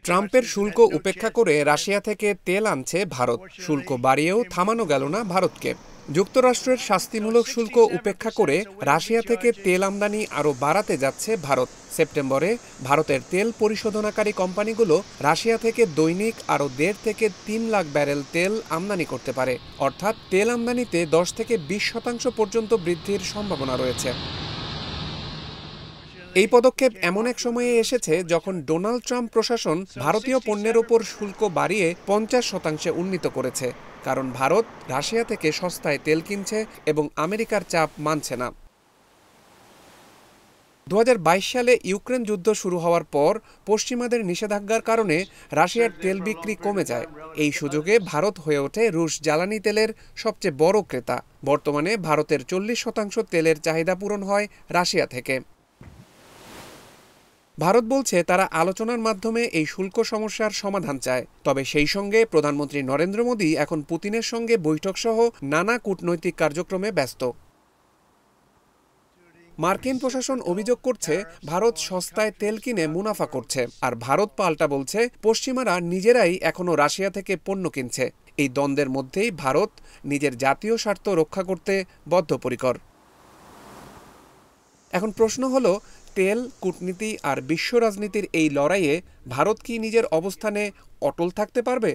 ট্রাম্পের শুল্ক উপেক্ষা করে রাশিয়া থেকে তেল আনছে ভারত। শুল্ক বাড়িয়েও থামানো গেল না ভারতকে। যুক্তরাষ্ট্রের শাস্তিমূলক শুল্ক উপেক্ষা করে রাশিয়া থেকে তেল আমদানি আরও বাড়াতে যাচ্ছে ভারত। সেপ্টেম্বরে ভারতের তেল পরিশোধনাকারী কোম্পানিগুলো রাশিয়া থেকে দৈনিক আরও 1.5 থেকে 3 লাখ ব্যারেল তেল আমদানি করতে পারে। অর্থাৎ তেল আমদানিতে 10 থেকে 20% পর্যন্ত বৃদ্ধির সম্ভাবনা রয়েছে। এই পদক্ষেপ এমন এক সময়ে এসেছে যখন ডোনাল্ড ট্রাম্প প্রশাসন ভারতীয় পণ্যের ওপর শুল্ক বাড়িয়ে 50% উন্নীত করেছে, কারণ ভারত রাশিয়া থেকে সস্তায় তেল কিনছে এবং আমেরিকার চাপ মানছে না। 2022 সালে ইউক্রেন যুদ্ধ শুরু হওয়ার পর পশ্চিমাদের নিষেধাজ্ঞার কারণে রাশিয়ার তেল বিক্রি কমে যায়। এই সুযোগে ভারত হয়ে ওঠে রুশ জ্বালানি তেলের সবচেয়ে বড় ক্রেতা। বর্তমানে ভারতের 40% তেলের চাহিদা পূরণ হয় রাশিয়া থেকে। ভারত বলছে তারা আলোচনার মাধ্যমে এই শুল্ক সমস্যার সমাধান চায়। তবে সেই সঙ্গে প্রধানমন্ত্রী নরেন্দ্র মোদী এখন পুতিনের সঙ্গে বৈঠকসহ নানা কূটনৈতিক কার্যক্রমে ব্যস্ত। মার্কিন প্রশাসন অভিযোগ করছে ভারত সস্তায় তেল কিনে মুনাফা করছে, আর ভারত পাল্টা বলছে পশ্চিমারা নিজেরাই এখনো রাশিয়া থেকে পণ্য কিনছে। এই দ্বন্দ্বের মধ্যেই ভারত নিজের জাতীয় স্বার্থ রক্ষা করতে বদ্ধপরিকর। এখন প্রশ্ন হলো, তেল, কূটনীতি আর বিশ্ব রাজনীতির এই লড়াইয়ে ভারত কি নিজের অবস্থানে অটল থাকতে পারবে?